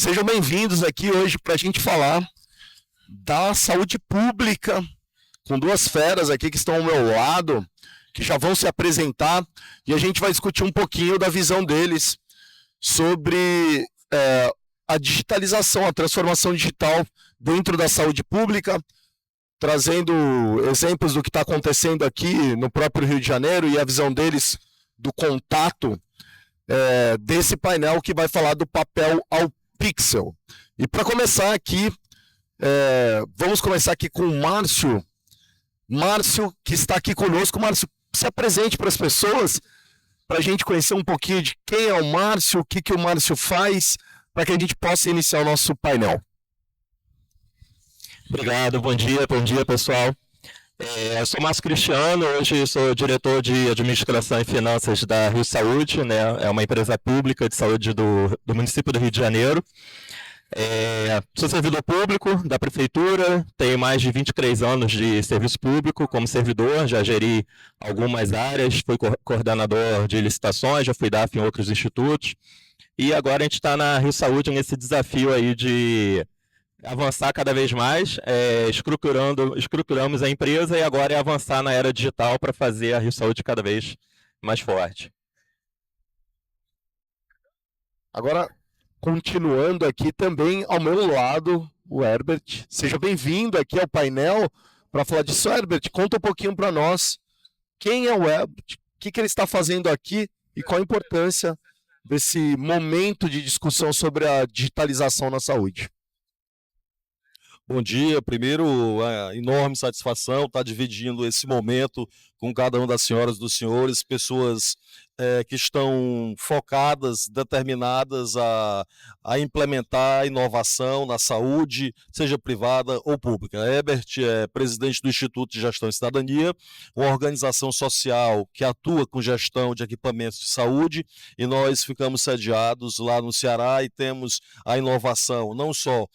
Sejam bem-vindos aqui hoje para a gente falar da saúde pública, com duas feras aqui que estão ao meu lado, que já vão se apresentar, e a gente vai discutir um pouquinho da visão deles sobre a digitalização, a transformação digital dentro da saúde pública, trazendo exemplos do que está acontecendo aqui no próprio Rio de Janeiro e a visão deles do contato desse painel que vai falar do papel ao pixel. E para começar aqui, vamos começar aqui com o Márcio. Márcio, que está aqui conosco. Márcio, se apresente para as pessoas, para a gente conhecer um pouquinho de quem é o Márcio, o que o Márcio faz, para que a gente possa iniciar o nosso painel. Obrigado, bom dia pessoal. Eu sou Márcio Cristiano, hoje sou diretor de Administração e Finanças da Rio Saúde, né? É uma empresa pública de saúde do município do Rio de Janeiro. Sou servidor público da prefeitura, tenho mais de 23 anos de serviço público como servidor, já geri algumas áreas, fui coordenador de licitações, já fui DAF em outros institutos, e agora a gente está na Rio Saúde nesse desafio aí de avançar cada vez mais, estruturamos a empresa e agora é avançar na era digital para fazer a Rio Saúde cada vez mais forte. Agora, continuando aqui também ao meu lado, o Herbert. Seja bem-vindo aqui ao painel para falar disso. Herbert, conta um pouquinho para nós quem é o Herbert, o que ele está fazendo aqui e qual a importância desse momento de discussão sobre a digitalização na saúde. Bom dia, primeiro, enorme satisfação estar dividindo esse momento com cada uma das senhoras e dos senhores, pessoas que estão focadas, determinadas a implementar inovação na saúde, seja privada ou pública. Herbert é presidente do Instituto de Gestão e Cidadania, uma organização social que atua com gestão de equipamentos de saúde, e nós ficamos sediados lá no Ceará e temos a inovação não só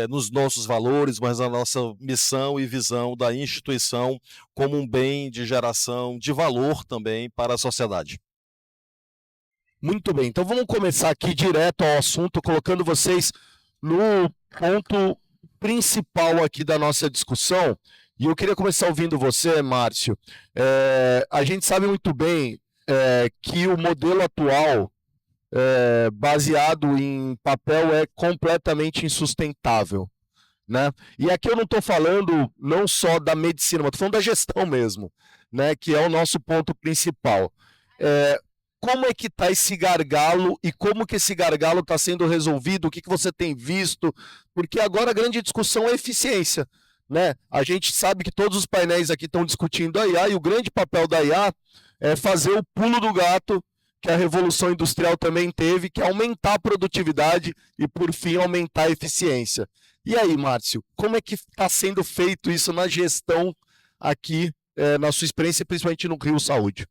nos nossos valores, mas na nossa missão e visão da instituição como um bem de geração de valor também para a sociedade. Muito bem, então vamos começar aqui direto ao assunto, colocando vocês no ponto principal aqui da nossa discussão. E eu queria começar ouvindo você, Márcio. A gente sabe muito bem que o modelo atual, baseado em papel, é completamente insustentável, né? E aqui eu não estou falando não só da medicina, mas estou falando da gestão mesmo, né? Que é o nosso ponto principal. Como é que está esse gargalo e como que esse gargalo está sendo resolvido? O que você tem visto? Porque agora a grande discussão é eficiência, né? A gente sabe que todos os painéis aqui estão discutindo a IA, e o grande papel da IA é fazer o pulo do gato que a Revolução Industrial também teve, que é aumentar a produtividade e, por fim, aumentar a eficiência. E aí, Márcio, como é que está sendo feito isso na gestão aqui, na sua experiência, principalmente no Rio Saúde?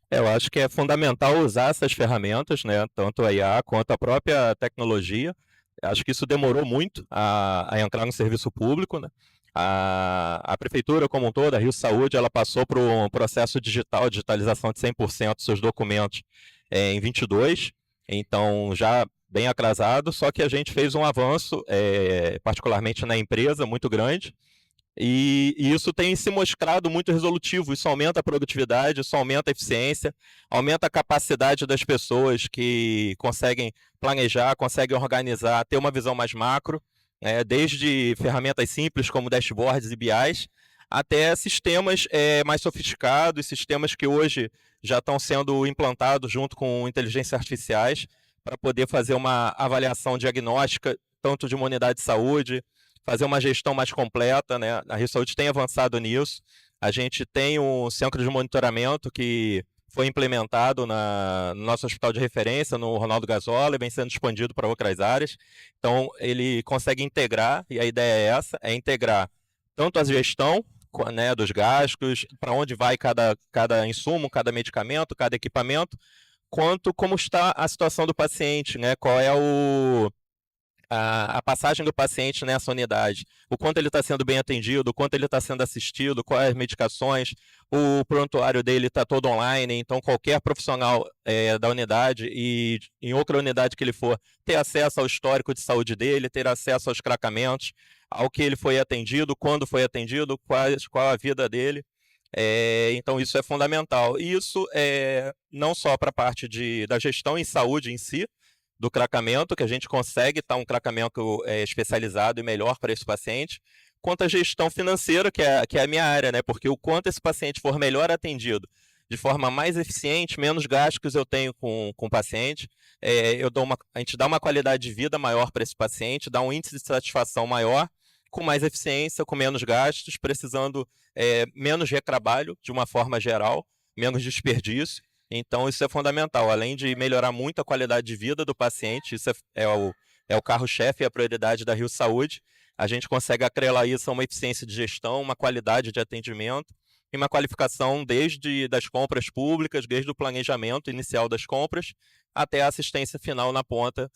Eu acho que é fundamental usar essas ferramentas, né, tanto a IA quanto a própria tecnologia. Eu acho que isso demorou muito a entrar no serviço público, né? A prefeitura como um todo, a Rio Saúde, ela passou por um processo digital, digitalização de 100% dos seus documentos em 22, então já bem atrasado, só que a gente fez um avanço, particularmente na empresa, muito grande, e isso tem se mostrado muito resolutivo. Isso aumenta a produtividade, isso aumenta a eficiência, aumenta a capacidade das pessoas que conseguem planejar, conseguem organizar, ter uma visão mais macro, desde ferramentas simples como dashboards e BIs, até sistemas mais sofisticados, sistemas que hoje já estão sendo implantados junto com inteligências artificiais para poder fazer uma avaliação diagnóstica, tanto de uma unidade de saúde, fazer uma gestão mais completa, né? A Rio Saúde tem avançado nisso. A gente tem um centro de monitoramento que foi implementado no nosso hospital de referência, no Ronaldo Gazola, e vem sendo expandido para outras áreas. Então, ele consegue integrar, e a ideia é essa, é integrar tanto a gestão, né, dos gastos, para onde vai cada insumo, cada medicamento, cada equipamento, quanto como está a situação do paciente, né? Qual é a passagem do paciente nessa unidade, o quanto ele está sendo bem atendido, o quanto ele está sendo assistido, quais as medicações, o prontuário dele está todo online, então qualquer profissional da unidade e em outra unidade que ele for, ter acesso ao histórico de saúde dele, ter acesso aos cracamentos, ao que ele foi atendido, quando foi atendido, qual a vida dele. Então isso é fundamental. E isso não só para a parte da gestão em saúde em si, do cracamento, que a gente consegue estar um cracamento especializado e melhor para esse paciente, quanto a gestão financeira, que é a minha área, né? Porque o quanto esse paciente for melhor atendido, de forma mais eficiente, menos gastos eu tenho com o paciente, a gente dá uma qualidade de vida maior para esse paciente, dá um índice de satisfação maior, com mais eficiência, com menos gastos, precisando menos retrabalho, de uma forma geral, menos desperdício. Então, isso é fundamental. Além de melhorar muito a qualidade de vida do paciente, isso é o carro-chefe e a prioridade da Rio Saúde, a gente consegue atrelar isso a uma eficiência de gestão, uma qualidade de atendimento e uma qualificação desde das compras públicas, desde o planejamento inicial das compras, até a assistência final na ponta,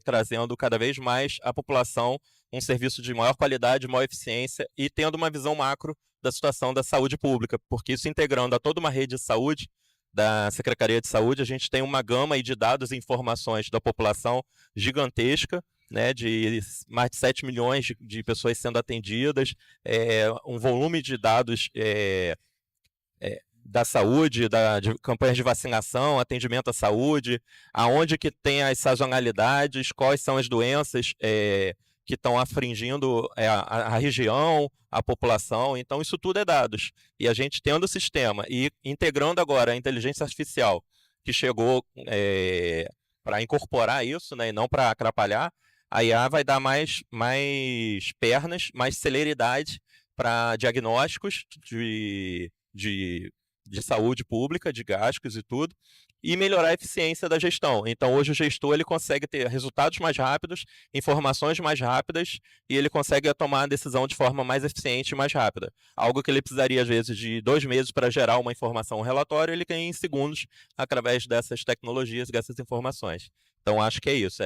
trazendo cada vez mais à população um serviço de maior qualidade, maior eficiência e tendo uma visão macro da situação da saúde pública, porque isso integrando a toda uma rede de saúde, da Secretaria de Saúde, a gente tem uma gama aí de dados e informações da população gigantesca, né, de mais de 7 milhões de pessoas sendo atendidas, um volume de dados da saúde, de campanhas de vacinação, atendimento à saúde, aonde que tem as sazonalidades, quais são as doenças que estão afligindo a região, a população. Então, isso tudo é dados. E a gente tendo o sistema e integrando agora a inteligência artificial, que chegou para incorporar isso, né, e não para atrapalhar, a IA vai dar mais pernas, mais celeridade para diagnósticos de saúde pública, de gastos e tudo, e melhorar a eficiência da gestão. Então, hoje o gestor ele consegue ter resultados mais rápidos, informações mais rápidas, e ele consegue tomar a decisão de forma mais eficiente e mais rápida. Algo que ele precisaria, às vezes, de 2 meses para gerar uma informação, um relatório, ele tem em segundos, através dessas tecnologias, dessas informações. Então, acho que é isso,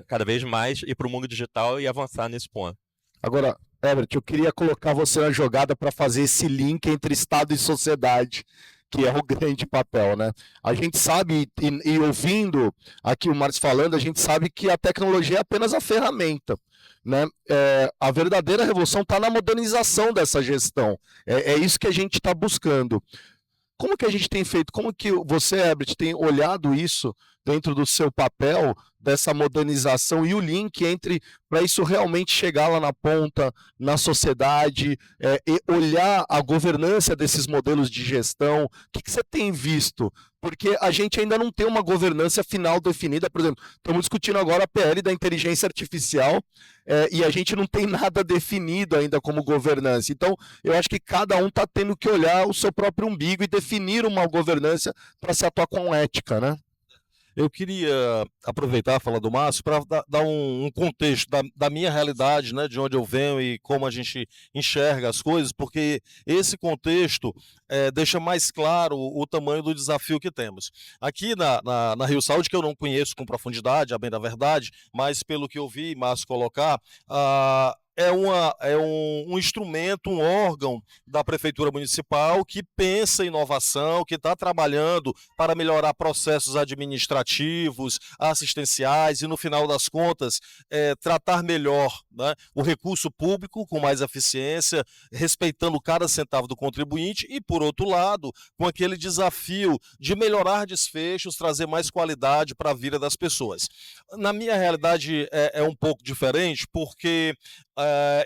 cada vez mais ir para o mundo digital e avançar nesse ponto. Agora, Herbert, eu queria colocar você na jogada para fazer esse link entre Estado e sociedade, que é o grande papel, né? A gente sabe, e ouvindo aqui o Márcio falando, a gente sabe que a tecnologia é apenas a ferramenta, né? A verdadeira revolução está na modernização dessa gestão. É isso que a gente está buscando. Como que a gente tem feito? Como que você, Herbert, tem olhado isso dentro do seu papel, dessa modernização e o link entre, para isso realmente chegar lá na ponta, na sociedade, e olhar a governança desses modelos de gestão? O que você tem visto? Porque a gente ainda não tem uma governança final definida. Por exemplo, estamos discutindo agora a PL da inteligência artificial, e a gente não tem nada definido ainda como governança. Então, eu acho que cada um está tendo que olhar o seu próprio umbigo e definir uma governança para se atuar com ética, né? Eu queria aproveitar, falar do Márcio, para dar um contexto da minha realidade, né, de onde eu venho e como a gente enxerga as coisas, porque esse contexto deixa mais claro o tamanho do desafio que temos. Aqui na Rio Saúde, que eu não conheço com profundidade, a bem da verdade, mas pelo que eu vi Márcio colocar, é um instrumento, um órgão da Prefeitura Municipal que pensa em inovação, que está trabalhando para melhorar processos administrativos, assistenciais e, no final das contas, tratar melhor, né, o recurso público com mais eficiência, respeitando cada centavo do contribuinte e, por outro lado, com aquele desafio de melhorar desfechos, trazer mais qualidade para a vida das pessoas. Na minha realidade é um pouco diferente, porque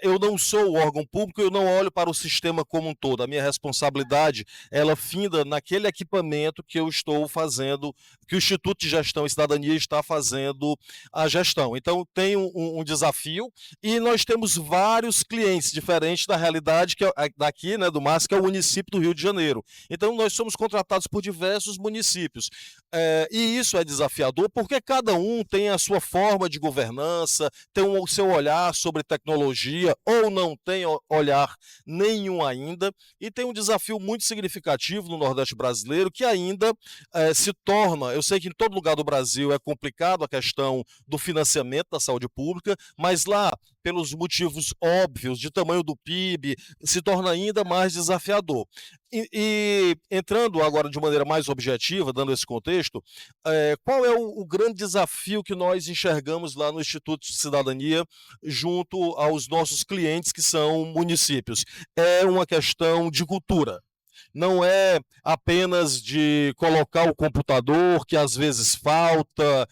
eu não sou o órgão público, eu não olho para o sistema como um todo. A minha responsabilidade, ela finda naquele equipamento que eu estou fazendo, que o Instituto de Gestão e Cidadania está fazendo a gestão. Então, tem um desafio e nós temos vários clientes diferentes da realidade que daqui, né, do Márcio, que é o município do Rio de Janeiro. Então, nós somos contratados por diversos municípios. E isso é desafiador porque cada um tem a sua forma de governança, tem o seu olhar sobre tecnologia, tecnologia ou não tem olhar nenhum ainda, e tem um desafio muito significativo no Nordeste brasileiro que ainda se torna, eu sei que em todo lugar do Brasil é complicado a questão do financiamento da saúde pública, mas lá, pelos motivos óbvios de tamanho do PIB, se torna ainda mais desafiador. E entrando agora de maneira mais objetiva, dando esse contexto, qual é o grande desafio que nós enxergamos lá no Instituto de Cidadania junto aos nossos clientes, que são municípios? É uma questão de cultura. Não é apenas de colocar o computador, que às vezes falta,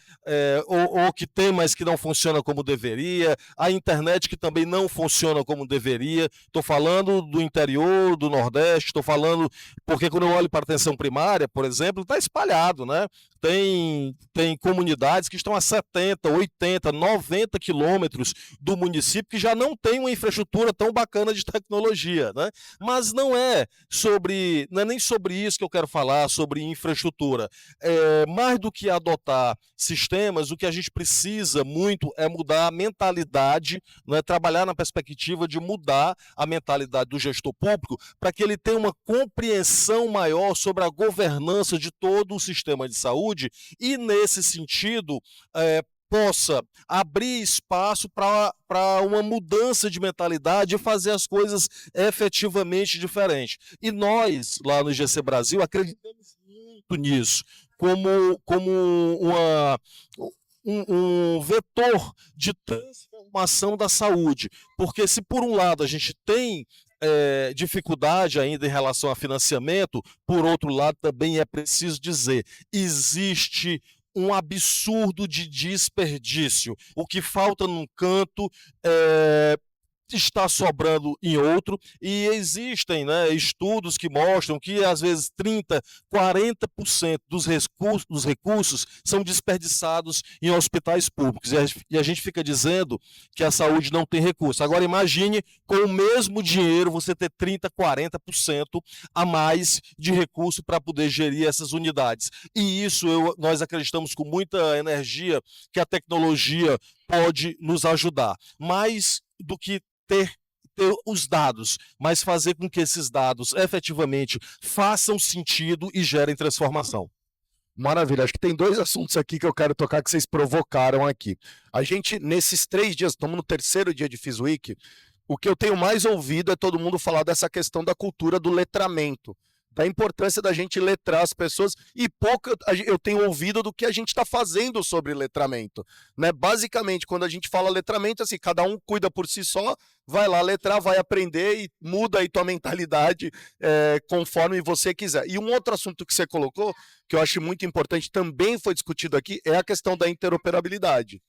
ou que tem, mas que não funciona como deveria, a internet que também não funciona como deveria. Estou falando do interior, do Nordeste, estou falando, porque quando eu olho para a atenção primária, por exemplo, está espalhado, né? Tem comunidades que estão a 70, 80, 90 quilômetros do município que já não tem uma infraestrutura tão bacana de tecnologia, né? Mas não é nem sobre isso que eu quero falar, sobre infraestrutura. Mais do que adotar sistemas, o que a gente precisa muito é mudar a mentalidade, né? Trabalhar na perspectiva de mudar a mentalidade do gestor público para que ele tenha uma compreensão maior sobre a governança de todo o sistema de saúde e, nesse sentido, possa abrir espaço para uma mudança de mentalidade e fazer as coisas efetivamente diferentes. E nós, lá no IGC Brasil, acreditamos muito nisso, como um vetor de transformação da saúde. Porque se, por um lado, a gente tem dificuldade ainda em relação a financiamento, por outro lado, também é preciso dizer, existe um absurdo de desperdício. O que falta num canto está sobrando em outro, e existem, né, estudos que mostram que às vezes 30%, 40% dos recursos são desperdiçados em hospitais públicos, e a gente fica dizendo que a saúde não tem recurso. Agora imagine, com o mesmo dinheiro, você ter 30%, 40% a mais de recurso para poder gerir essas unidades. E isso nós acreditamos com muita energia que a tecnologia pode nos ajudar. Mais do que ter os dados, mas fazer com que esses dados efetivamente façam sentido e gerem transformação. Maravilha, acho que tem dois assuntos aqui que eu quero tocar que vocês provocaram aqui. A gente, nesses 3 dias, estamos no 3º dia de FISWeek, o que eu tenho mais ouvido é todo mundo falar dessa questão da cultura do letramento, da importância da gente letrar as pessoas, e pouco eu tenho ouvido do que a gente está fazendo sobre letramento, né? Basicamente, quando a gente fala letramento, assim, cada um cuida por si só, vai lá letrar, vai aprender e muda aí tua mentalidade conforme você quiser. E um outro assunto que você colocou, que eu acho muito importante, também foi discutido aqui, é a questão da interoperabilidade,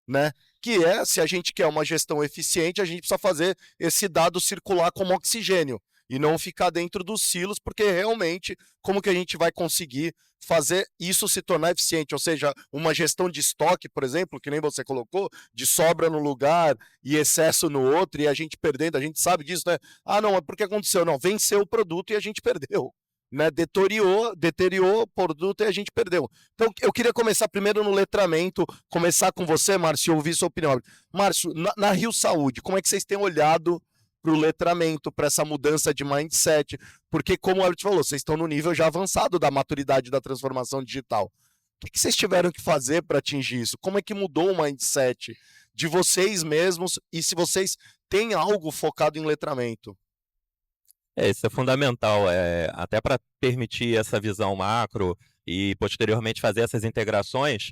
né? Que se a gente quer uma gestão eficiente, a gente precisa fazer esse dado circular como oxigênio e não ficar dentro dos silos, porque realmente, como que a gente vai conseguir fazer isso se tornar eficiente? Ou seja, uma gestão de estoque, por exemplo, que nem você colocou, de sobra no lugar e excesso no outro, e a gente perdendo, a gente sabe disso, né? Ah, não, é porque aconteceu. Não, venceu o produto e a gente perdeu, né? Deteriorou o produto e a gente perdeu. Então, eu queria começar primeiro no letramento, começar com você, Márcio, e ouvir sua opinião. Márcio, na Rio Saúde, como é que vocês têm olhado para o letramento, para essa mudança de mindset? Porque, como o Albert falou, vocês estão no nível já avançado da maturidade da transformação digital. O que vocês tiveram que fazer para atingir isso? Como é que mudou o mindset de vocês mesmos, e se vocês têm algo focado em letramento? Isso é fundamental, até para permitir essa visão macro e posteriormente fazer essas integrações,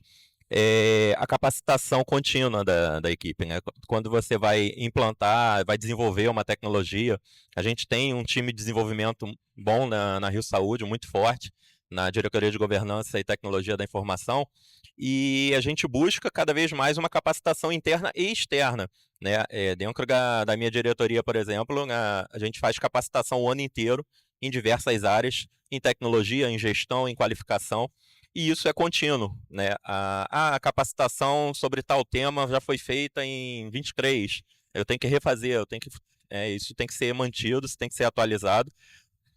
a capacitação contínua da equipe, né? Quando você vai implantar, vai desenvolver uma tecnologia, a gente tem um time de desenvolvimento bom na Rio Saúde, muito forte, na Diretoria de Governança e Tecnologia da Informação, e a gente busca cada vez mais uma capacitação interna e externa, né? Dentro da minha diretoria, por exemplo, a gente faz capacitação o ano inteiro em diversas áreas, em tecnologia, em gestão, em qualificação, e isso é contínuo, né? A capacitação sobre tal tema já foi feita em 23, eu tenho que refazer, isso tem que ser mantido, isso tem que ser atualizado.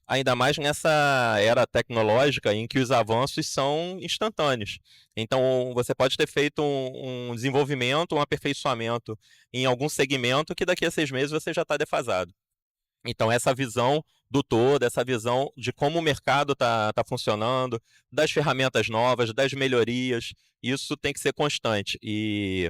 ainda mais nessa era tecnológica em que os avanços são instantâneos. Então, você pode ter feito um desenvolvimento, um aperfeiçoamento em algum segmento que daqui a 6 meses você já está defasado. Então, essa visão do todo, essa visão de como o mercado está funcionando, das ferramentas novas, das melhorias, isso tem que ser constante. E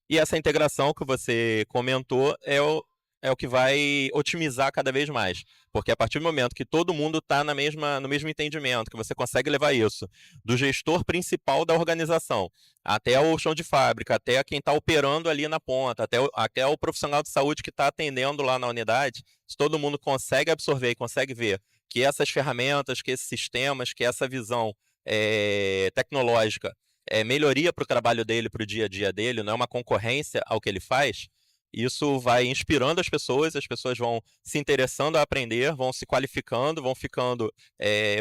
essa integração que você comentou é o que vai otimizar cada vez mais. Porque a partir do momento que todo mundo está no mesmo entendimento, que você consegue levar isso do gestor principal da organização, até o chão de fábrica, até quem está operando ali na ponta, até o profissional de saúde que está atendendo lá na unidade, se todo mundo consegue absorver e consegue ver que essas ferramentas, que esses sistemas, que essa visão tecnológica melhoria para o trabalho dele, para o dia a dia dele, não é uma concorrência ao que ele faz, isso vai inspirando as pessoas vão se interessando a aprender, vão se qualificando, vão ficando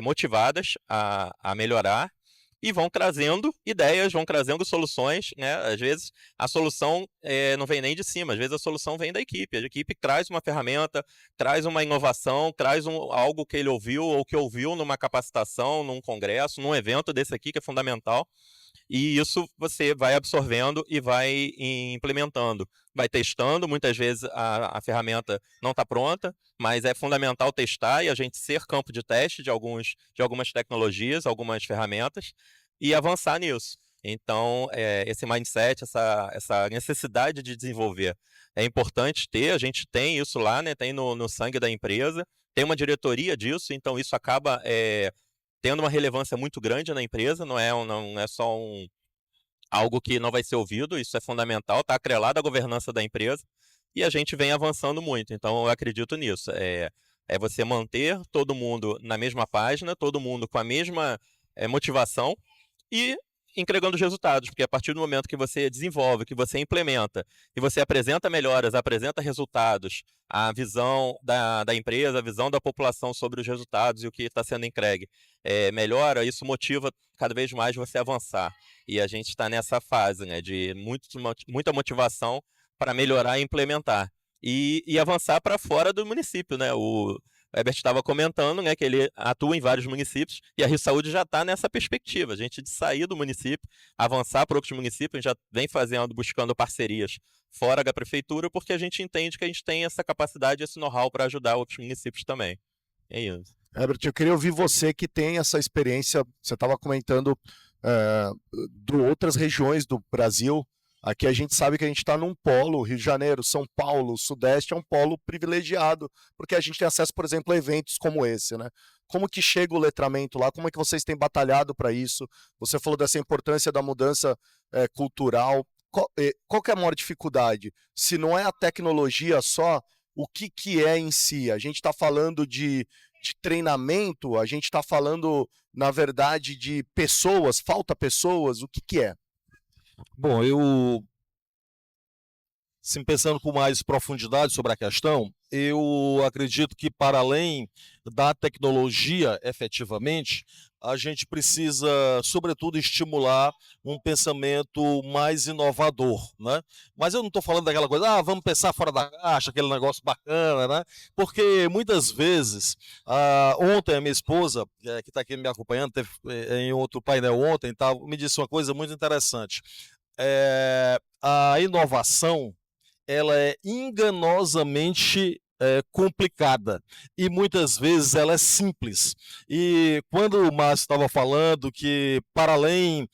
motivadas a melhorar e vão trazendo ideias, vão trazendo soluções, né? Às vezes a solução não vem nem de cima, às vezes a solução vem da equipe. A equipe traz uma ferramenta, traz uma inovação, traz algo que ele ouviu ou que ouviu numa capacitação, num congresso, num evento desse aqui que é fundamental. E isso você vai absorvendo e vai implementando. Vai testando, muitas vezes a ferramenta não está pronta, mas é fundamental testar e a gente ser campo de teste de algumas tecnologias, algumas ferramentas, e avançar nisso. Então, esse mindset, essa necessidade de desenvolver é importante ter, a gente tem isso lá, né? Tem no sangue da empresa, tem uma diretoria disso, então isso acaba tendo uma relevância muito grande na empresa, não é só algo que não vai ser ouvido, isso é fundamental, está atrelado à governança da empresa, e a gente vem avançando muito, então eu acredito nisso. É você manter todo mundo na mesma página, todo mundo com a mesma motivação e entregando os resultados, porque a partir do momento que você desenvolve, que você implementa, e você apresenta melhoras, apresenta resultados, a visão da empresa, a visão da população sobre os resultados e o que está sendo entregue melhora, isso motiva cada vez mais você avançar. E a gente está nessa fase, né, de muita motivação para melhorar e implementar. E avançar para fora do município, né? O Herbert estava comentando, né, que ele atua em vários municípios e a Rio Saúde já está nessa perspectiva, a gente de sair do município, avançar para outros municípios, a gente já vem buscando parcerias fora da prefeitura, porque a gente entende que a gente tem essa capacidade, esse know-how para ajudar outros municípios também. É isso. Herbert, eu queria ouvir você que tem essa experiência, você estava comentando de outras regiões do Brasil. Aqui a gente sabe que a gente está num polo, Rio de Janeiro, São Paulo, Sudeste é um polo privilegiado, porque a gente tem acesso, por exemplo, a eventos como esse, né? Como que chega o letramento lá? Como é que vocês têm batalhado para isso? Você falou dessa importância da mudança cultural. Qual que é a maior dificuldade? Se não é a tecnologia só, o que é em si? A gente está falando de treinamento, a gente está falando, na verdade, de pessoas, falta pessoas, o que é? Bom, sim, pensando com mais profundidade sobre a questão, eu acredito que para além da tecnologia, efetivamente, a gente precisa, sobretudo, estimular um pensamento mais inovador, né? Mas eu não estou falando daquela coisa, vamos pensar fora da caixa, aquele negócio bacana, né? Porque muitas vezes, ontem a minha esposa, que está aqui me acompanhando, teve em outro painel ontem, me disse uma coisa muito interessante. A inovação, ela é enganosamente complicada e muitas vezes ela é simples. E quando o Márcio estava falando que, para além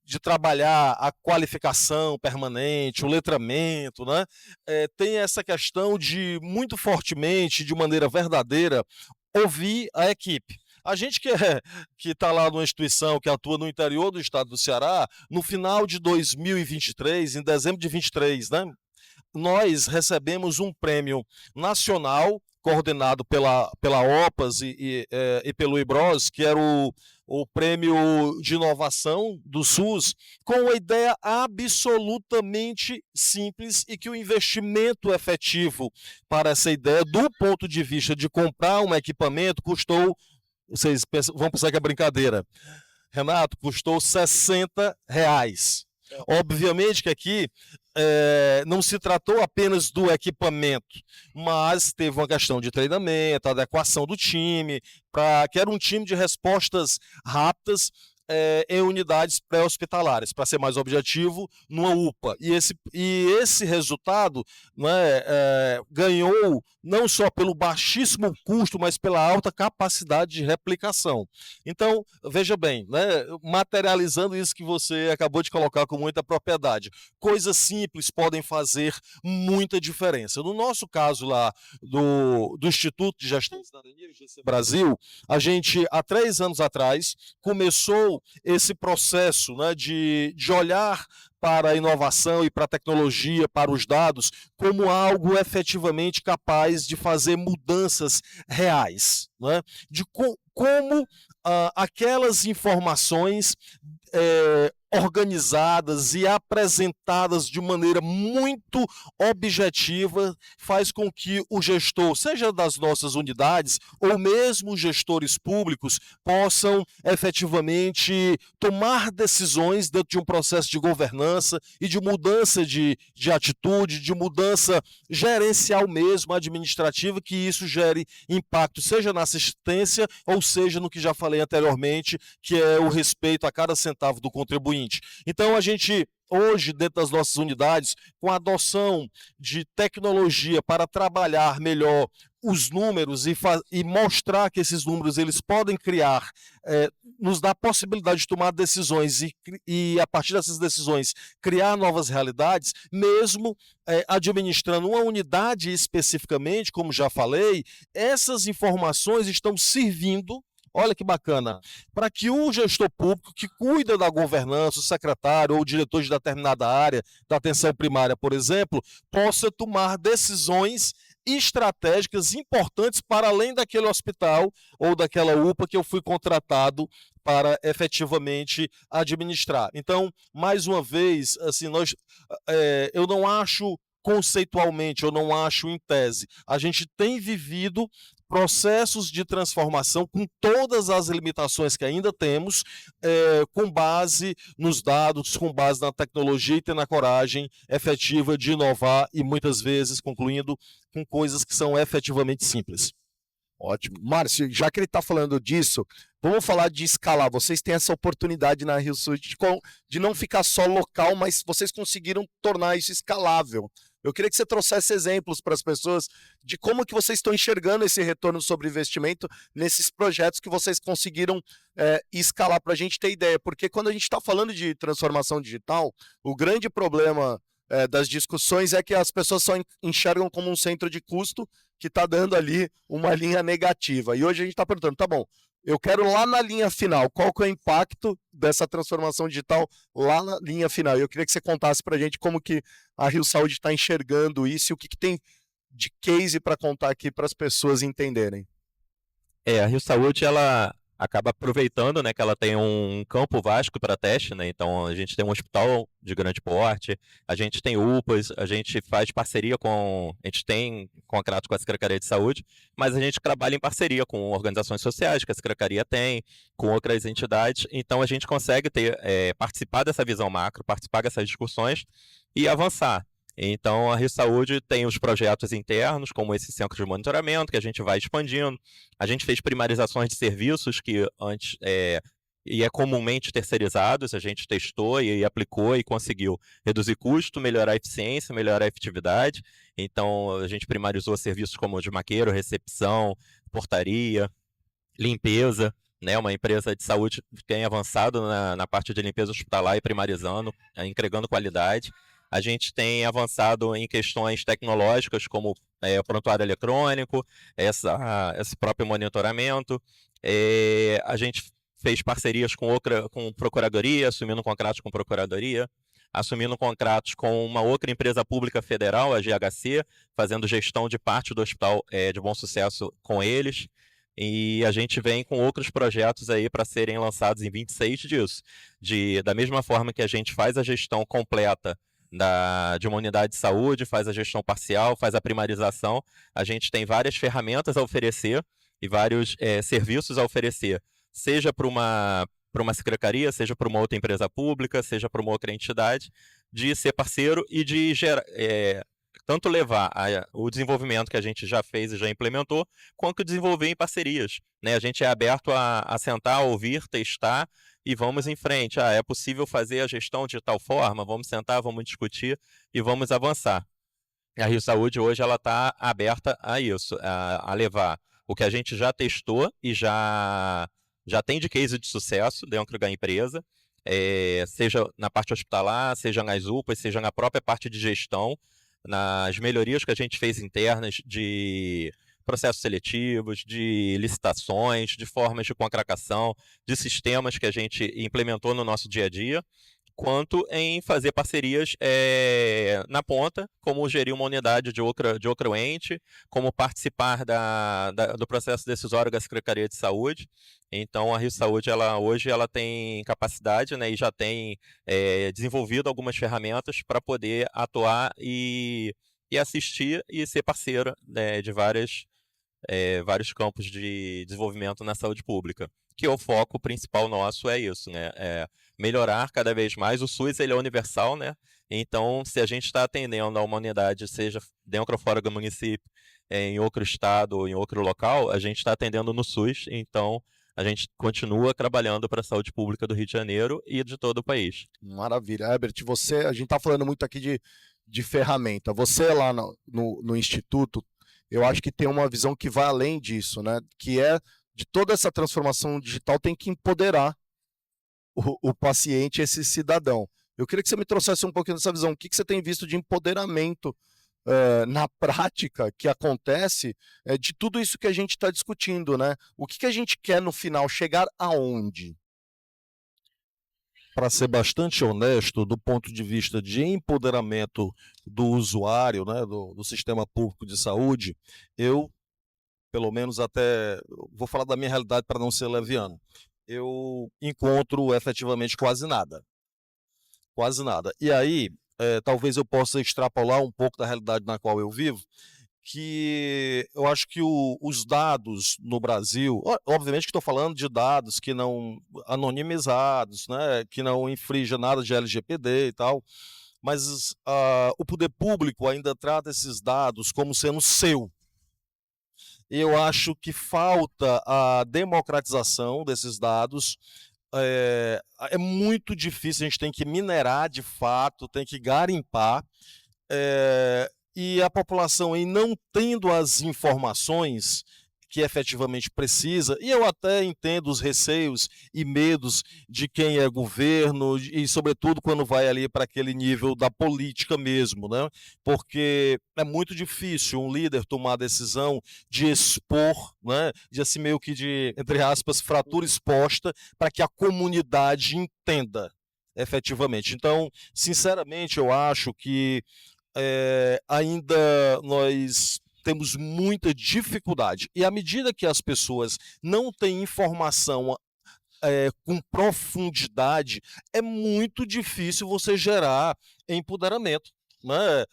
de trabalhar a qualificação permanente, o letramento, né, tem essa questão de, muito fortemente, de maneira verdadeira, ouvir a equipe. A gente que está lá numa instituição que atua no interior do estado do Ceará, no final de 2023, em dezembro de 2023, né, nós recebemos um prêmio nacional, coordenado pela OPAS e pelo IBROS, que era o prêmio de inovação do SUS, com uma ideia absolutamente simples e que o investimento efetivo para essa ideia, do ponto de vista de comprar um equipamento, custou, vocês vão pensar que é brincadeira, Renato, custou R$60. Obviamente que aqui não se tratou apenas do equipamento, mas teve uma questão de treinamento, adequação do time, que era um time de respostas rápidas em unidades pré-hospitalares, para ser mais objetivo, numa UPA. E esse resultado, né, ganhou não só pelo baixíssimo custo, mas pela alta capacidade de replicação. Então, veja bem, né, materializando isso que você acabou de colocar com muita propriedade, coisas simples podem fazer muita diferença. No nosso caso lá do Instituto de Gestão de Cidadania, IGC Brasil, a gente, há 3 anos atrás, começou esse processo, né, de olhar para a inovação e para a tecnologia, para os dados, como algo efetivamente capaz de fazer mudanças reais, né? De como aquelas informações organizadas e apresentadas de maneira muito objetiva faz com que o gestor, seja das nossas unidades ou mesmo os gestores públicos, possam efetivamente tomar decisões dentro de um processo de governança e de mudança de atitude, de mudança gerencial mesmo, administrativa, que isso gere impacto, seja na assistência ou seja no que já falei anteriormente, que é o respeito a cada centavo do contribuinte. Então, a gente, hoje, dentro das nossas unidades, com a adoção de tecnologia para trabalhar melhor os números e mostrar que esses números eles podem criar, nos dá a possibilidade de tomar decisões e, a partir dessas decisões, criar novas realidades, mesmo administrando uma unidade especificamente, como já falei, essas informações estão servindo. Olha que bacana, para que o gestor público que cuida da governança, o secretário ou o diretor de determinada área, da atenção primária, por exemplo, possa tomar decisões estratégicas importantes para além daquele hospital ou daquela UPA que eu fui contratado para efetivamente administrar. Então, mais uma vez, assim, eu não acho conceitualmente, eu não acho em tese, a gente tem vivido processos de transformação com todas as limitações que ainda temos, com base nos dados, com base na tecnologia e tendo a coragem efetiva de inovar e muitas vezes, concluindo, com coisas que são efetivamente simples. Ótimo. Márcio, já que ele está falando disso, vamos falar de escalar. Vocês têm essa oportunidade na Rio Sul de não ficar só local, mas vocês conseguiram tornar isso escalável. Eu queria que você trouxesse exemplos para as pessoas de como que vocês estão enxergando esse retorno sobre investimento nesses projetos que vocês conseguiram escalar para a gente ter ideia. Porque quando a gente está falando de transformação digital, o grande problema das discussões é que as pessoas só enxergam como um centro de custo que está dando ali uma linha negativa. E hoje a gente está perguntando, tá bom, eu quero lá na linha final, qual que é o impacto dessa transformação digital lá na linha final? E eu queria que você contasse para a gente como que a Rio Saúde está enxergando isso e o que tem de case para contar aqui para as pessoas entenderem. A Rio Saúde, ela acaba aproveitando, né, que ela tem um campo vasto para teste, né? Então a gente tem um hospital de grande porte, a gente tem UPAs, a gente faz parceria a gente tem contrato com a Secretaria de Saúde, mas a gente trabalha em parceria com organizações sociais que a Secretaria tem, com outras entidades, então a gente consegue participar dessa visão macro, participar dessas discussões e avançar. Então, a Rio Saúde tem os projetos internos, como esse centro de monitoramento, que a gente vai expandindo. A gente fez primarizações de serviços que antes comumente terceirizados, a gente testou e aplicou e conseguiu reduzir custo, melhorar a eficiência, melhorar a efetividade. Então, a gente primarizou serviços como de maqueiro, recepção, portaria, limpeza. Né, uma empresa de saúde que tem avançado na parte de limpeza hospitalar e primarizando, entregando qualidade. A gente tem avançado em questões tecnológicas, como o prontuário eletrônico, esse próprio monitoramento. A gente fez parcerias com Procuradoria, assumindo contratos com Procuradoria, assumindo contratos com uma outra empresa pública federal, a GHC, fazendo gestão de parte do Hospital de Bom Sucesso com eles. E a gente vem com outros projetos aí para serem lançados em 26 disso. Da mesma forma que a gente faz a gestão completa de uma unidade de saúde, faz a gestão parcial, faz a primarização, a gente tem várias ferramentas a oferecer e vários serviços a oferecer, seja para uma secretaria, seja para uma outra empresa pública, seja para uma outra entidade, de ser parceiro e de tanto levar o desenvolvimento que a gente já fez e já implementou, quanto desenvolver em parcerias, né? A gente é aberto a sentar, ouvir, testar e vamos em frente. É possível fazer a gestão de tal forma? Vamos sentar, vamos discutir e vamos avançar. A Rio Saúde hoje ela está aberta a isso, a levar o que a gente já testou e já tem de case de sucesso dentro da empresa, seja na parte hospitalar, seja nas UPAs, seja na própria parte de gestão, nas melhorias que a gente fez internas de processos seletivos, de licitações, de formas de contratação, de sistemas que a gente implementou no nosso dia a dia, quanto em fazer parcerias na ponta, como gerir uma unidade de outro ente, como participar do processo decisório da Secretaria de Saúde. Então, a Rio Saúde, hoje, ela tem capacidade, né, e já tem desenvolvido algumas ferramentas para poder atuar e assistir e ser parceira, né, de vários campos de desenvolvimento na saúde pública. Que o foco principal nosso é isso, né? Melhorar cada vez mais. O SUS ele é universal, né? Então, se a gente está atendendo a uma unidade, seja dentro ou fora do município, em outro estado ou em outro local, a gente está atendendo no SUS. Então, a gente continua trabalhando para a saúde pública do Rio de Janeiro e de todo o país. Maravilha. Herbert, a gente está falando muito aqui de ferramenta. Você lá no Instituto, eu acho que tem uma visão que vai além disso, né? Que de toda essa transformação digital tem que empoderar o paciente, esse cidadão. Eu queria que você me trouxesse um pouquinho dessa visão. O que você tem visto de empoderamento na prática que acontece de tudo isso que a gente está discutindo, né? O que a gente quer no final? Chegar aonde? Para ser bastante honesto, do ponto de vista de empoderamento do usuário, né, do sistema público de saúde, eu, pelo menos vou falar da minha realidade para não ser leviano, eu encontro efetivamente quase nada. Quase nada. E aí, talvez eu possa extrapolar um pouco da realidade na qual eu vivo, que eu acho que os dados no Brasil, obviamente que estou falando de dados que não anonimizados, né, que não infringem nada de LGPD e tal, mas o poder público ainda trata esses dados como sendo seu. Eu acho que falta a democratização desses dados. É muito difícil, a gente tem que minerar de fato, tem que garimpar. E a população aí não tendo as informações que efetivamente precisa, e eu até entendo os receios e medos de quem é governo, e sobretudo quando vai ali para aquele nível da política mesmo, né? Porque é muito difícil um líder tomar a decisão de expor, né? De assim meio que de, entre aspas, fratura exposta, para que a comunidade entenda efetivamente. Então, sinceramente, eu acho que ainda nós temos muita dificuldade. E à medida que as pessoas não têm informação com profundidade, é muito difícil você gerar empoderamento. Né?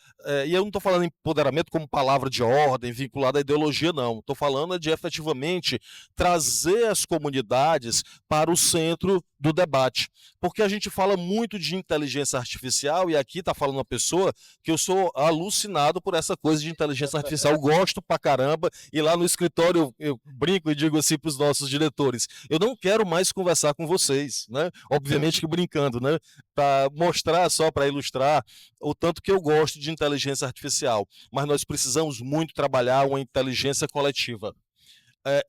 E eu não estou falando em empoderamento como palavra de ordem vinculada à ideologia, não. Estou falando de efetivamente trazer as comunidades para o centro do debate. Porque a gente fala muito de inteligência artificial, e aqui está falando uma pessoa que eu sou alucinado por essa coisa de inteligência artificial. Eu gosto pra caramba, e lá no escritório eu brinco e digo assim para os nossos diretores: eu não quero mais conversar com vocês, né? Obviamente que brincando, né? Para mostrar, só para ilustrar o tanto que eu gosto de inteligência artificial, mas nós precisamos muito trabalhar uma inteligência coletiva.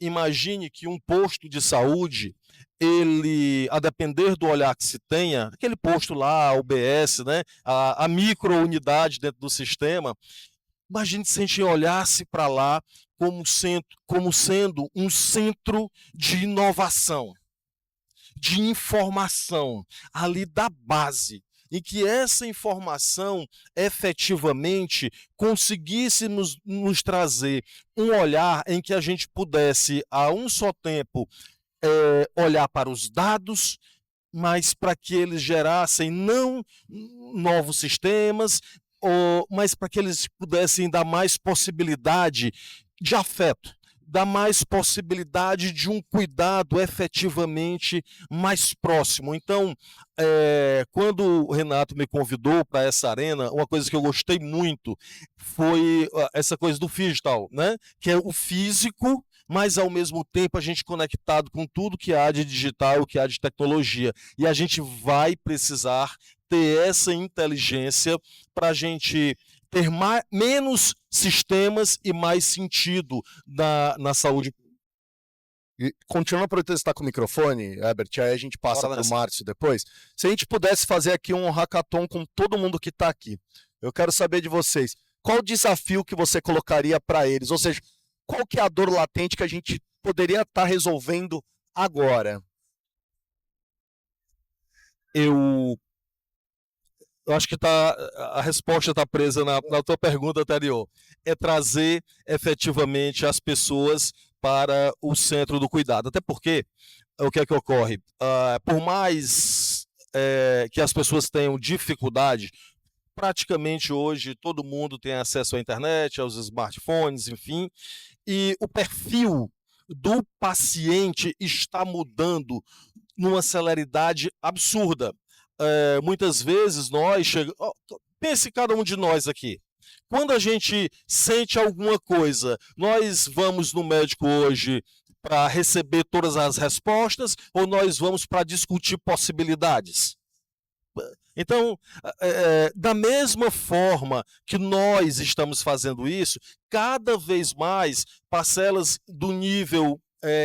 Imagine que um posto de saúde, ele, a depender do olhar que se tenha, aquele posto lá, a UBS, né, a micro-unidade dentro do sistema, imagine se a gente olhasse para lá como sendo um centro de inovação, de informação, ali da base, em que essa informação efetivamente conseguisse nos trazer um olhar em que a gente pudesse, a um só tempo, olhar para os dados, mas para que eles gerassem não novos sistemas, mas para que eles pudessem dar mais possibilidade de afeto, dá mais possibilidade de um cuidado efetivamente mais próximo. Então, quando o Renato me convidou para essa arena, uma coisa que eu gostei muito foi essa coisa do digital, né? Que é o físico, mas ao mesmo tempo a gente conectado com tudo que há de digital, que há de tecnologia. E a gente vai precisar ter essa inteligência para a gente ter menos sistemas e mais sentido na saúde. E continuando para você estar com o microfone, Herbert, aí a gente passa para o Márcio depois. Se a gente pudesse fazer aqui um hackathon com todo mundo que está aqui, eu quero saber de vocês, qual o desafio que você colocaria para eles? Ou seja, qual que é a dor latente que a gente poderia estar resolvendo agora? Eu acho que a resposta está presa na tua pergunta anterior. É trazer efetivamente as pessoas para o centro do cuidado. Até porque, o que é que ocorre? Por mais que as pessoas tenham dificuldade, praticamente hoje todo mundo tem acesso à internet, aos smartphones, enfim, e o perfil do paciente está mudando numa celeridade absurda. Muitas vezes pense cada um de nós aqui. Quando a gente sente alguma coisa, nós vamos no médico hoje para receber todas as respostas ou nós vamos para discutir possibilidades? Então, da mesma forma que nós estamos fazendo isso, cada vez mais parcelas do nível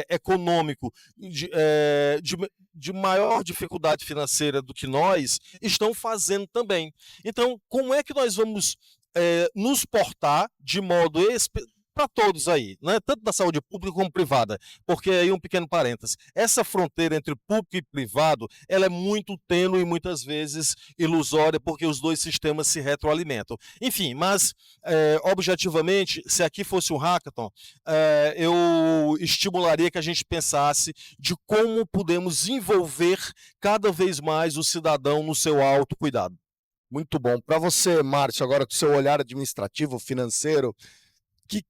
econômico de maior dificuldade financeira do que nós estão fazendo também. Então, como é que nós vamos nos portar de modo para todos aí, né? Tanto da saúde pública como privada, porque aí um pequeno parênteses, essa fronteira entre público e privado, ela é muito tênue e muitas vezes ilusória, porque os dois sistemas se retroalimentam. Enfim, mas objetivamente, se aqui fosse um hackathon, eu estimularia que a gente pensasse de como podemos envolver cada vez mais o cidadão no seu autocuidado. Muito bom. Para você, Márcio, agora com o seu olhar administrativo, financeiro,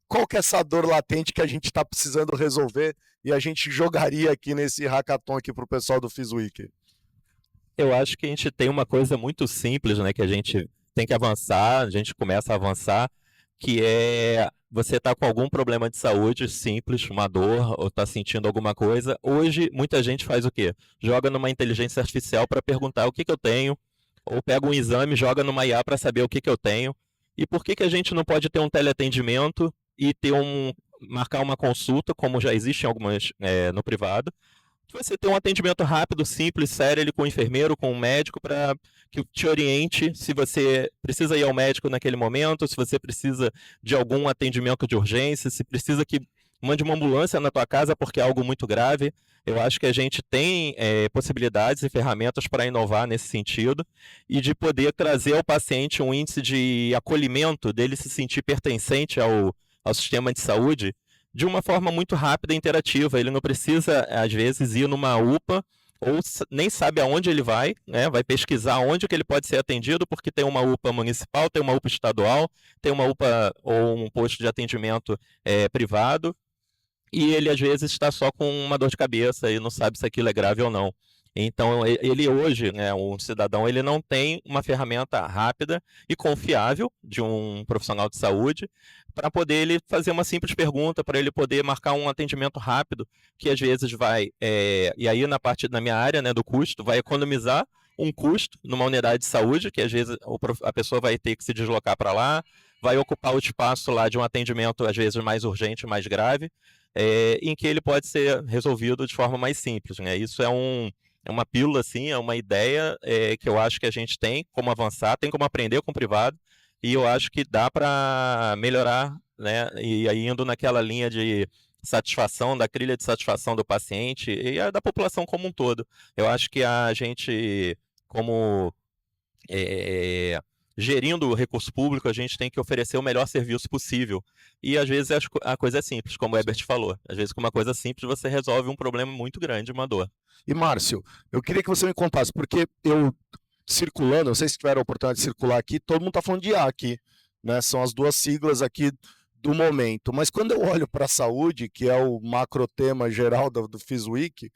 qual que é essa dor latente que a gente está precisando resolver e a gente jogaria aqui nesse hackathon aqui para o pessoal do FISWeek? Eu acho que a gente tem uma coisa muito simples, né, que a gente tem que avançar, a gente começa a avançar, que é você está com algum problema de saúde simples, uma dor, ou está sentindo alguma coisa. Hoje, muita gente faz o quê? Joga numa inteligência artificial para perguntar o que eu tenho, ou pega um exame, joga numa IA para saber o que eu tenho. E por que a gente não pode ter um teleatendimento e marcar uma consulta, como já existe em algumas no privado, que você tem um atendimento rápido, simples, sério, com o enfermeiro, com o médico, para que te oriente se você precisa ir ao médico naquele momento, se você precisa de algum atendimento de urgência, se precisa que mande uma ambulância na tua casa porque é algo muito grave. Eu acho que a gente tem possibilidades e ferramentas para inovar nesse sentido e de poder trazer ao paciente um índice de acolhimento, dele se sentir pertencente ao sistema de saúde de uma forma muito rápida e interativa. Ele não precisa, às vezes, ir numa UPA ou nem sabe aonde ele vai, né? Vai pesquisar onde que ele pode ser atendido, porque tem uma UPA municipal, tem uma UPA estadual, tem uma UPA ou um posto de atendimento privado. E ele, às vezes, está só com uma dor de cabeça e não sabe se aquilo é grave ou não. Então, ele hoje, né, um cidadão, ele não tem uma ferramenta rápida e confiável de um profissional de saúde para poder ele fazer uma simples pergunta, para ele poder marcar um atendimento rápido, que às vezes vai, e aí na minha área, né, do custo, vai economizar um custo numa unidade de saúde, que às vezes a pessoa vai ter que se deslocar para lá, vai ocupar o espaço lá de um atendimento, às vezes, mais urgente, mais grave, em que ele pode ser resolvido de forma mais simples, né? Isso é uma pílula, assim, é uma ideia que eu acho que a gente tem como avançar, tem como aprender com o privado, e eu acho que dá para melhorar, né? E aí indo naquela linha de satisfação, da trilha de satisfação do paciente e da população como um todo. Eu acho que a gente, como gerindo o recurso público, a gente tem que oferecer o melhor serviço possível. E às vezes a coisa é simples, como o Herbert falou. Às vezes com uma coisa simples você resolve um problema muito grande, uma dor. E Márcio, eu queria que você me contasse, porque eu circulando, não sei se tiveram a oportunidade de circular aqui, todo mundo está falando de IA aqui, né? São as duas siglas aqui do momento. Mas quando eu olho para a saúde, que é o macro tema geral do FISWeek,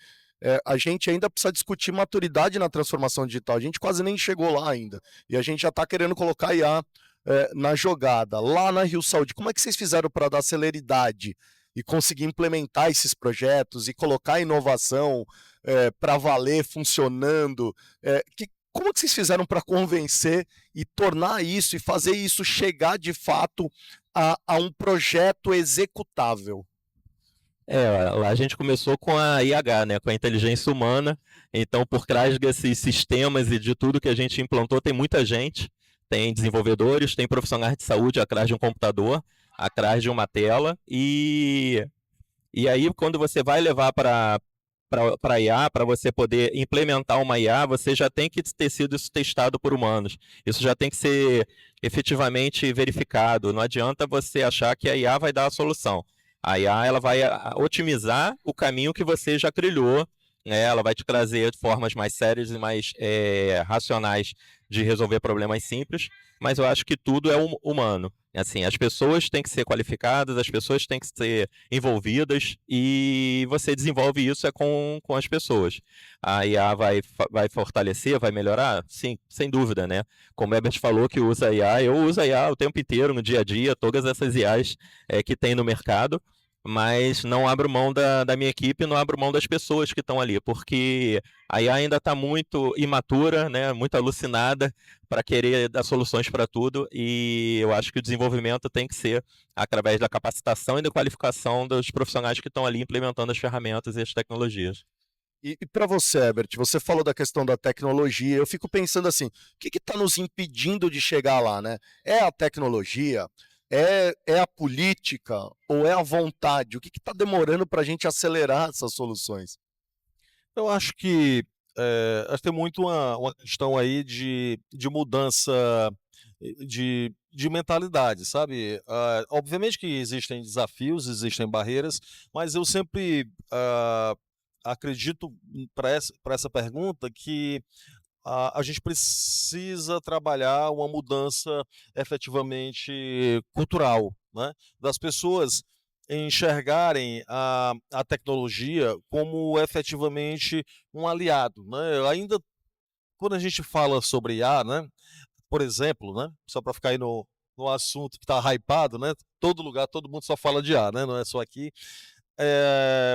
a gente ainda precisa discutir maturidade na transformação digital. A gente quase nem chegou lá ainda. E a gente já está querendo colocar IA na jogada. Lá na Rio Saúde, como é que vocês fizeram para dar celeridade e conseguir implementar esses projetos e colocar inovação para valer, funcionando? Como que vocês fizeram para convencer e tornar isso e fazer isso chegar de fato a um projeto executável? Lá a gente começou com a IH, né, com a inteligência humana. Então, por trás desses sistemas e de tudo que a gente implantou, tem muita gente. Tem desenvolvedores, tem profissionais de saúde atrás de um computador, atrás de uma tela. E aí, quando você vai levar para IA, para você poder implementar uma IA, você já tem que ter sido isso testado por humanos. Isso já tem que ser efetivamente verificado. Não adianta você achar que a IA vai dar a solução. A IA ela vai otimizar o caminho que você já trilhou, né? Ela vai te trazer formas mais sérias e mais racionais de resolver problemas simples, mas eu acho que tudo é humano. Assim, as pessoas têm que ser qualificadas, as pessoas têm que ser envolvidas e você desenvolve isso com as pessoas. A IA vai fortalecer, vai melhorar? Sim, sem dúvida, né? Como o Herbert falou que usa IA, eu uso a IA o tempo inteiro, no dia a dia, todas essas IAs que tem no mercado, mas não abro mão da minha equipe, não abro mão das pessoas que estão ali, porque a IA ainda está muito imatura, né, muito alucinada para querer dar soluções para tudo, e eu acho que o desenvolvimento tem que ser através da capacitação e da qualificação dos profissionais que estão ali implementando as ferramentas e as tecnologias. E para você, Herbert, você falou da questão da tecnologia, eu fico pensando assim, o que está nos impedindo de chegar lá, né? É a tecnologia? É a política ou é a vontade? O que está demorando para a gente acelerar essas soluções? Eu acho que tem muito uma questão aí de mudança de mentalidade, sabe? Obviamente que existem desafios, existem barreiras, mas eu sempre acredito para essa pergunta que a gente precisa trabalhar uma mudança efetivamente cultural, né? Das pessoas enxergarem a tecnologia como efetivamente um aliado, né? Ainda quando a gente fala sobre IA, né? Por exemplo, né? Só para ficar aí no assunto que está hypado, né? Todo lugar, todo mundo só fala de IA, né? Não é só aqui. É,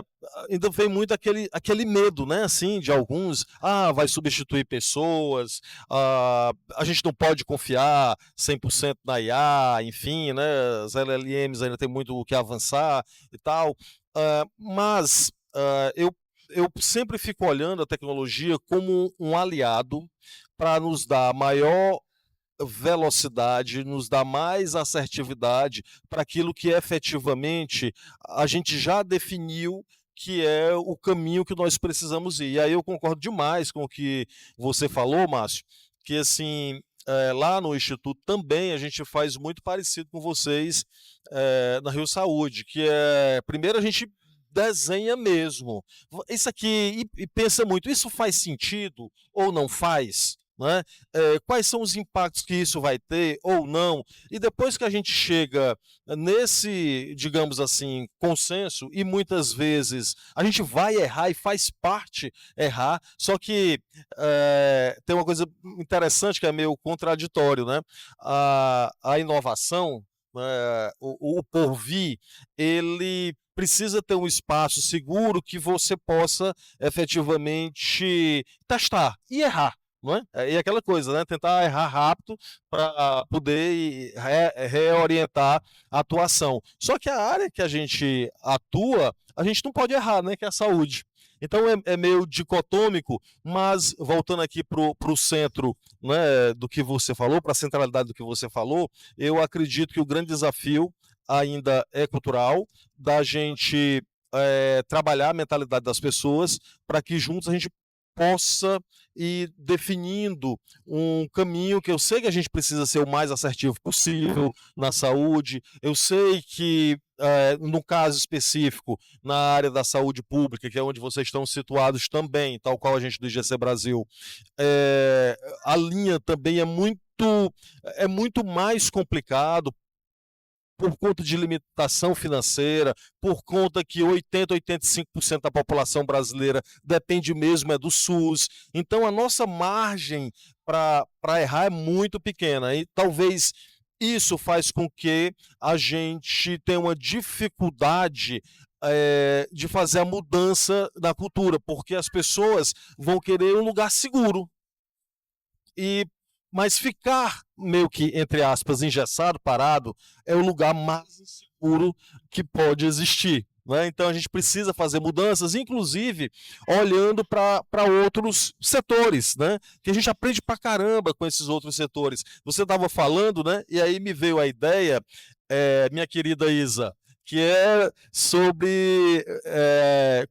ainda vem muito aquele medo, né, assim, de alguns, vai substituir pessoas, a gente não pode confiar 100% na IA, enfim, né, as LLMs ainda tem muito o que avançar e tal, mas eu sempre fico olhando a tecnologia como um aliado para nos dar maior velocidade, nos dá mais assertividade para aquilo que efetivamente a gente já definiu que é o caminho que nós precisamos ir. E aí eu concordo demais com o que você falou, Márcio, que assim, lá no Instituto também a gente faz muito parecido com vocês na Rio Saúde, que primeiro a gente desenha mesmo. Isso aqui, e pensa muito, isso faz sentido ou não faz? Né? Quais são os impactos que isso vai ter ou não, e depois que a gente chega nesse, digamos assim, consenso, e muitas vezes a gente vai errar e faz parte errar, só que tem uma coisa interessante que é meio contraditório, né? A inovação, o porvir, ele precisa ter um espaço seguro que você possa efetivamente testar e errar. Não é? E aquela coisa, né? Tentar errar rápido para poder reorientar a atuação. Só que a área que a gente atua, a gente não pode errar, né? Que é a saúde. Então é meio dicotômico, mas voltando aqui para o centro, né, do que você falou, para a centralidade do que você falou, eu acredito que o grande desafio ainda é cultural, da gente trabalhar a mentalidade das pessoas para que juntos a gente possa ir definindo um caminho que eu sei que a gente precisa ser o mais assertivo possível na saúde. Eu sei que, no caso específico, na área da saúde pública, que é onde vocês estão situados também, tal qual a gente do IGC Brasil, a linha também é muito mais complicado por conta de limitação financeira, por conta que 85% da população brasileira depende mesmo do SUS. Então, a nossa margem para errar é muito pequena. E talvez isso faz com que a gente tenha uma dificuldade de fazer a mudança da cultura, porque as pessoas vão querer um lugar seguro. Mas ficar meio que, entre aspas, engessado, parado, é o lugar mais inseguro que pode existir. Né? Então a gente precisa fazer mudanças, inclusive olhando para outros setores, né? Que a gente aprende pra caramba com esses outros setores. Você estava falando, né? E aí me veio a ideia, minha querida Isa, que é sobre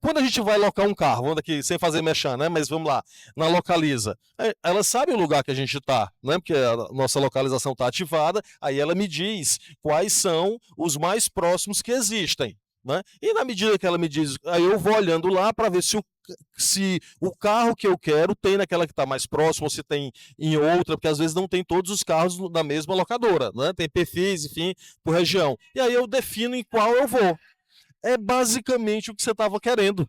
quando a gente vai locar um carro, vamos aqui sem fazer merchan, né? Mas vamos lá, na Localiza. Ela sabe o lugar que a gente está, né? Porque a nossa localização está ativada, aí ela me diz quais são os mais próximos que existem. Né? E na medida que ela me diz, aí eu vou olhando lá para ver se o carro que eu quero tem naquela que está mais próxima, ou se tem em outra, porque às vezes não tem todos os carros na mesma locadora, né? Tem perfis, enfim, por região. E aí eu defino em qual eu vou. É basicamente o que você estava querendo.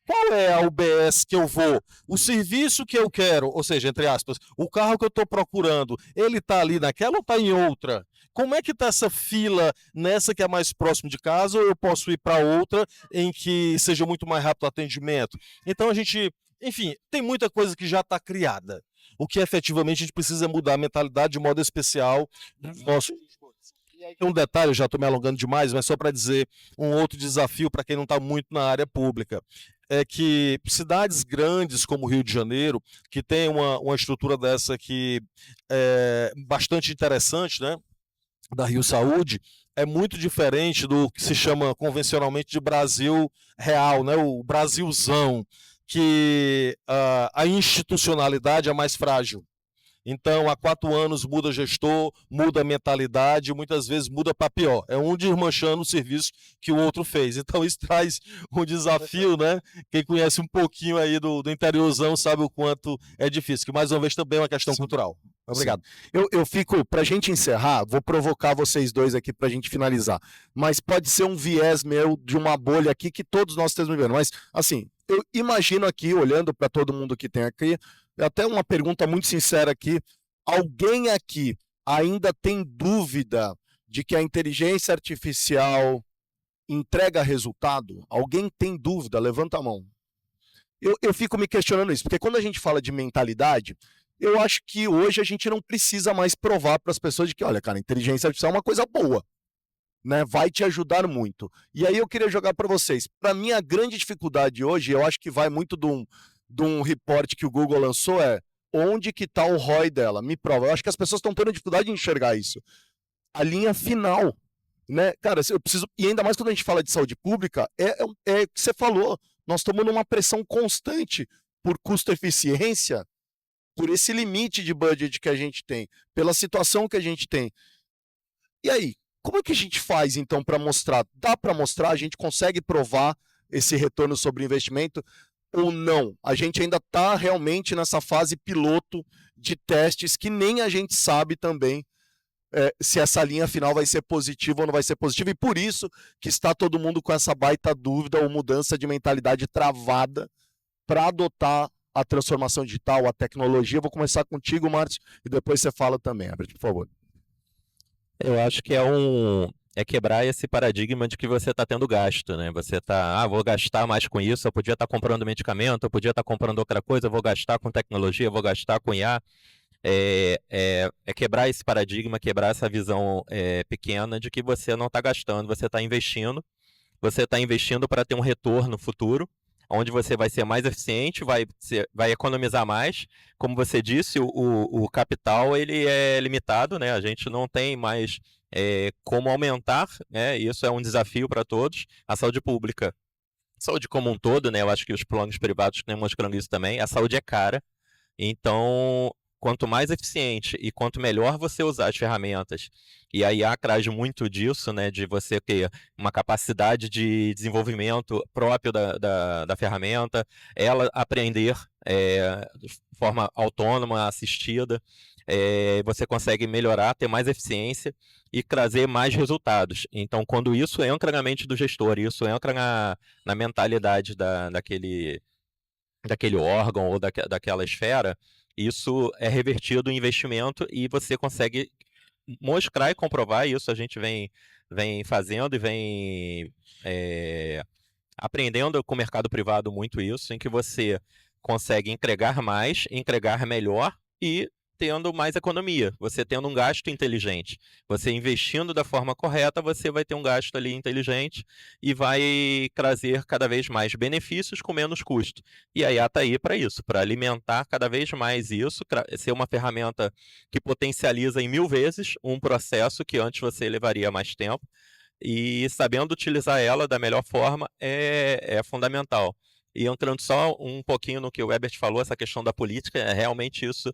Qual é a UBS que eu vou? O serviço que eu quero, ou seja, entre aspas, o carro que eu estou procurando, ele está ali naquela ou está em outra? Como é que está essa fila nessa que é mais próximo de casa, ou eu posso ir para outra em que seja muito mais rápido o atendimento? Então a gente, enfim, tem muita coisa que já está criada. O que efetivamente a gente precisa mudar a mentalidade de modo especial dos nossos. Tem um detalhe, eu já estou me alongando demais, mas só para dizer um outro desafio para quem não está muito na área pública. É que cidades grandes como o Rio de Janeiro, que tem uma estrutura dessa que é bastante interessante, né? Da Rio Saúde, é muito diferente do que se chama convencionalmente de Brasil real, né? O Brasilzão, que a institucionalidade é mais frágil. Então, há 4 anos muda gestor, muda a mentalidade, muitas vezes muda para pior. É um desmanchando o serviço que o outro fez. Então, isso traz um desafio, né? Quem conhece um pouquinho aí do interiorzão sabe o quanto é difícil, que mais uma vez também é uma questão cultural. Obrigado. Eu fico, para a gente encerrar, vou provocar vocês dois aqui para a gente finalizar, mas pode ser um viés meu de uma bolha aqui que todos nós estamos vivendo, mas assim, eu imagino aqui, olhando para todo mundo que tem aqui, até uma pergunta muito sincera aqui, alguém aqui ainda tem dúvida de que a inteligência artificial entrega resultado? Alguém tem dúvida? Levanta a mão. Eu fico me questionando isso, porque quando a gente fala de mentalidade, eu acho que hoje a gente não precisa mais provar para as pessoas de que, olha, cara, inteligência artificial é uma coisa boa, né? Vai te ajudar muito. E aí eu queria jogar para vocês. Para mim, a grande dificuldade hoje, eu acho que vai muito de um report que o Google lançou, é onde que está o ROI dela? Me prova. Eu acho que as pessoas estão tendo dificuldade de enxergar isso. A linha final, né? Cara, eu preciso. E ainda mais quando a gente fala de saúde pública, é o que você falou. Nós estamos numa pressão constante por custo-eficiência, por esse limite de budget que a gente tem, pela situação que a gente tem. E aí, como é que a gente faz, então, para mostrar? Dá para mostrar? A gente consegue provar esse retorno sobre investimento ou não? A gente ainda está realmente nessa fase piloto de testes que nem a gente sabe também se essa linha final vai ser positiva ou não vai ser positiva, e por isso que está todo mundo com essa baita dúvida ou mudança de mentalidade travada para adotar a transformação digital, a tecnologia. Vou começar contigo, Márcio, e depois você fala também, Herbert, por favor. Eu acho que é quebrar esse paradigma de que você está tendo gasto, né? Você está, vou gastar mais com isso, eu podia estar comprando medicamento, eu podia estar comprando outra coisa, eu vou gastar com tecnologia, eu vou gastar com IA. É quebrar esse paradigma, quebrar essa visão pequena de que você não está gastando, você está investindo para ter um retorno futuro, onde você vai ser mais eficiente, vai economizar mais. Como você disse, o capital ele é limitado, né? A gente não tem mais como aumentar, né? Isso é um desafio para todos. A saúde pública, saúde como um todo, né? Eu acho que os planos privados estão mostrando isso também. A saúde é cara, então quanto mais eficiente e quanto melhor você usar as ferramentas, e a IA traz muito disso, né, de você ter uma capacidade de desenvolvimento próprio da ferramenta, ela aprender de forma autônoma, assistida, você consegue melhorar, ter mais eficiência e trazer mais resultados. Então, quando isso entra na mente do gestor, isso entra na mentalidade daquele órgão ou daquela esfera, isso é revertido em investimento e você consegue mostrar e comprovar isso. A gente vem fazendo e vem aprendendo com o mercado privado muito isso, em que você consegue entregar mais, entregar melhor e tendo mais economia, você tendo um gasto inteligente. Você investindo da forma correta, você vai ter um gasto ali inteligente e vai trazer cada vez mais benefícios com menos custo. E a IA está aí para isso, para alimentar cada vez mais isso, ser uma ferramenta que potencializa em 1000 vezes um processo que antes você levaria mais tempo. E sabendo utilizar ela da melhor forma é fundamental. E entrando só um pouquinho no que o Herbert falou, essa questão da política, realmente isso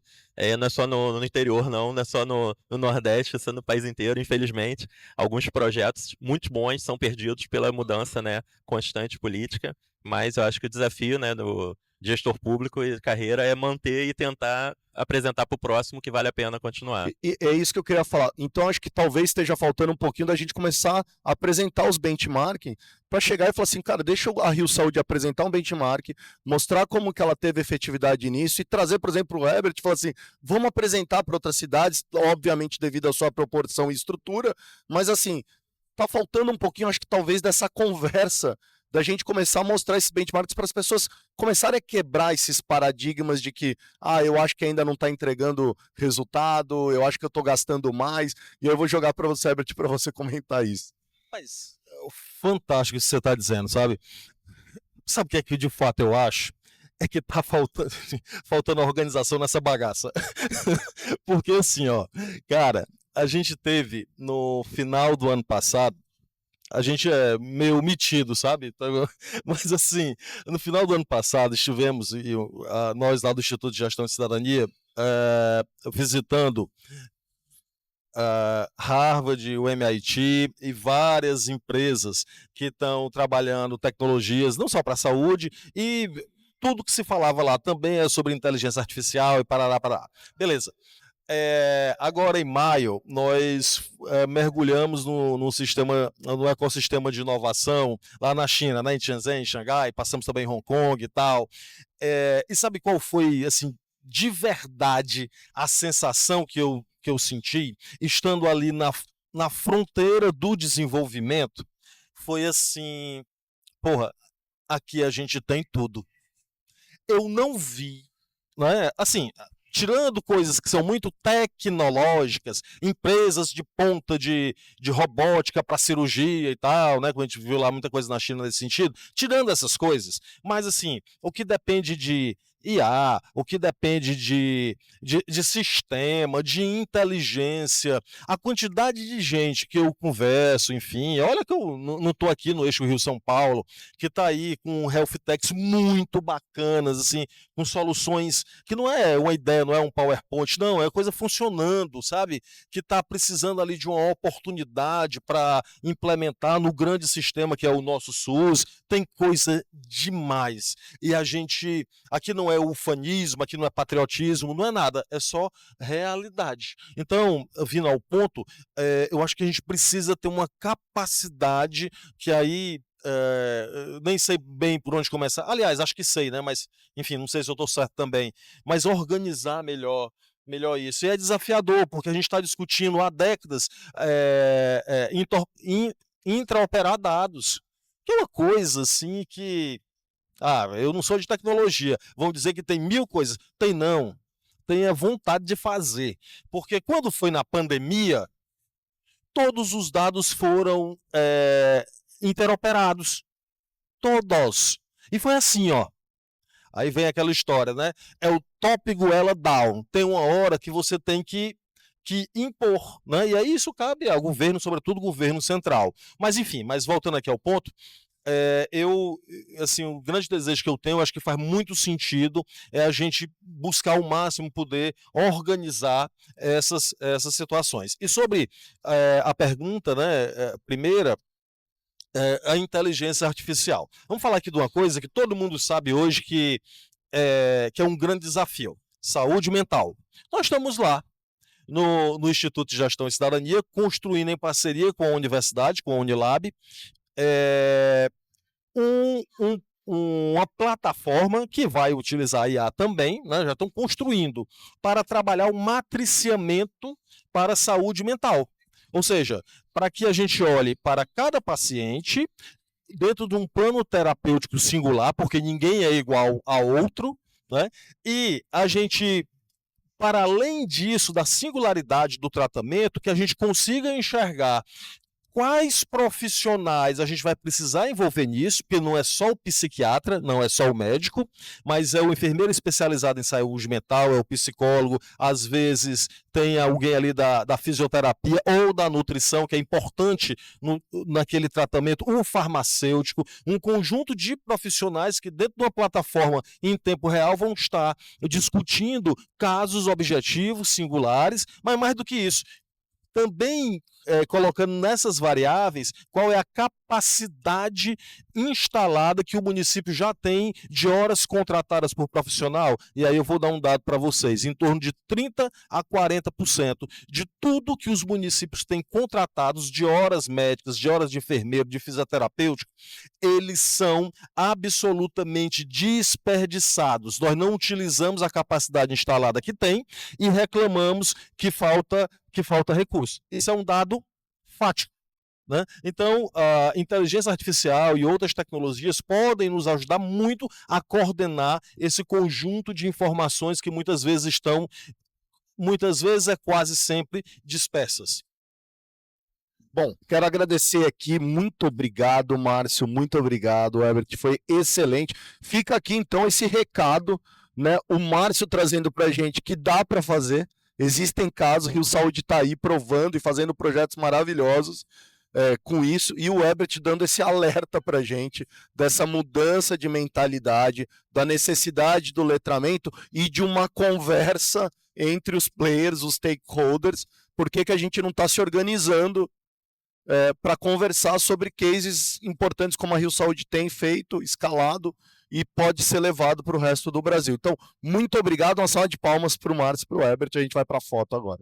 não é só no interior, não é só no Nordeste, isso é no país inteiro, infelizmente. Alguns projetos muito bons são perdidos pela mudança, né, constante política, mas eu acho que o desafio, né, do gestor público e carreira é manter e tentar apresentar para o próximo que vale a pena continuar. E é isso que eu queria falar. Então, acho que talvez esteja faltando um pouquinho da gente começar a apresentar os benchmarking para chegar e falar assim, cara, deixa a Rio Saúde apresentar um benchmark, mostrar como que ela teve efetividade nisso e trazer, por exemplo, o Herbert e falar assim, vamos apresentar para outras cidades, obviamente devido à sua proporção e estrutura, mas assim, tá faltando um pouquinho, acho que talvez dessa conversa da gente começar a mostrar esses benchmarks para as pessoas começarem a quebrar esses paradigmas de que, eu acho que ainda não está entregando resultado, eu acho que eu estou gastando mais, e eu vou jogar para você, Herbert, para você comentar isso. Mas fantástico isso que você está dizendo, sabe? Sabe o que é que de fato eu acho? É que tá faltando organização nessa bagaça. Porque assim, ó, cara, a gente teve no final do ano passado, a gente é meio metido, sabe? Mas assim, no final do ano passado estivemos, nós lá do Instituto de Gestão de Cidadania, visitando Harvard, o MIT e várias empresas que estão trabalhando tecnologias não só para a saúde, e tudo que se falava lá também é sobre inteligência artificial e parará. Beleza. Agora em maio nós mergulhamos no ecossistema de inovação lá na China, né, em Shenzhen, em Xangai, passamos também em Hong Kong e tal. E sabe qual foi, assim, de verdade a sensação que eu senti estando ali na fronteira do desenvolvimento? Foi assim, porra, aqui a gente tem tudo. Eu não vi, né, assim, tirando coisas que são muito tecnológicas, empresas de ponta de robótica para cirurgia e tal, né? Como a gente viu lá muita coisa na China nesse sentido, tirando essas coisas, mas assim, o que depende de IA, o que depende de sistema, de inteligência, a quantidade de gente que eu converso, enfim, olha que eu não estou aqui no eixo Rio-São Paulo, que está aí com health techs muito bacanas, assim, com soluções que não é uma ideia, não é um PowerPoint, não, é coisa funcionando, sabe? Que está precisando ali de uma oportunidade para implementar no grande sistema que é o nosso SUS, tem coisa demais. E a gente, aqui não é ufanismo, aqui não é patriotismo, não é nada, é só realidade. Então, vindo ao ponto, eu acho que a gente precisa ter uma capacidade que aí nem sei bem por onde começar. Aliás, acho que sei, né? Mas, enfim, não sei se eu estou certo também. Mas organizar melhor isso. E é desafiador, porque a gente está discutindo há décadas intraoperar dados. Que é uma coisa assim que... eu não sou de tecnologia. Vão dizer que tem 1000 coisas. Tem não. Tem a vontade de fazer. Porque quando foi na pandemia, todos os dados foram interoperados. Todos. E foi assim, ó. Aí vem aquela história, né? É o top goela down. Tem uma hora que você tem que impor, né? E aí isso cabe ao governo, sobretudo o governo central. Mas enfim, voltando aqui ao ponto, assim, o grande desejo que eu tenho, acho que faz muito sentido, é a gente buscar ao máximo poder organizar essas situações. E sobre a pergunta, né, primeira, a inteligência artificial. Vamos falar aqui de uma coisa que todo mundo sabe hoje que é um grande desafio: saúde mental. Nós estamos lá, no Instituto de Gestão e Cidadania, construindo em parceria com a universidade, com a Unilab, um, um, uma plataforma que vai utilizar a IA também, né, já estão construindo, para trabalhar o matriciamento para a saúde mental. Ou seja, para que a gente olhe para cada paciente dentro de um plano terapêutico singular, porque ninguém é igual a outro, né? E a gente, para além disso, da singularidade do tratamento, que a gente consiga enxergar quais profissionais a gente vai precisar envolver nisso, porque não é só o psiquiatra, não é só o médico, mas é o enfermeiro especializado em saúde mental, é o psicólogo, às vezes tem alguém ali da fisioterapia ou da nutrição, que é importante naquele tratamento, um farmacêutico, um conjunto de profissionais que dentro de uma plataforma em tempo real vão estar discutindo casos objetivos, singulares, mas mais do que isso, também colocando nessas variáveis qual é a capacidade instalada que o município já tem de horas contratadas por profissional. E aí eu vou dar um dado para vocês, em torno de 30% a 40% de tudo que os municípios têm contratados de horas médicas, de horas de enfermeiro, de fisioterapêutico, eles são absolutamente desperdiçados. Nós não utilizamos a capacidade instalada que tem e reclamamos que falta recurso. Esse é um dado fático, né? Então, a inteligência artificial e outras tecnologias podem nos ajudar muito a coordenar esse conjunto de informações que muitas vezes é quase sempre dispersas. Bom, quero agradecer aqui, muito obrigado, Márcio, muito obrigado, Herbert, foi excelente. Fica aqui então esse recado, né? O Márcio trazendo para a gente que dá para fazer. Existem casos, Rio Saúde está aí provando e fazendo projetos maravilhosos com isso, e o Herbert dando esse alerta para a gente, dessa mudança de mentalidade, da necessidade do letramento e de uma conversa entre os players, os stakeholders, por que a gente não está se organizando para conversar sobre cases importantes como a Rio Saúde tem feito, escalado, e pode ser levado para o resto do Brasil. Então, muito obrigado, uma salva de palmas para o Márcio e para o Herbert, a gente vai para a foto agora.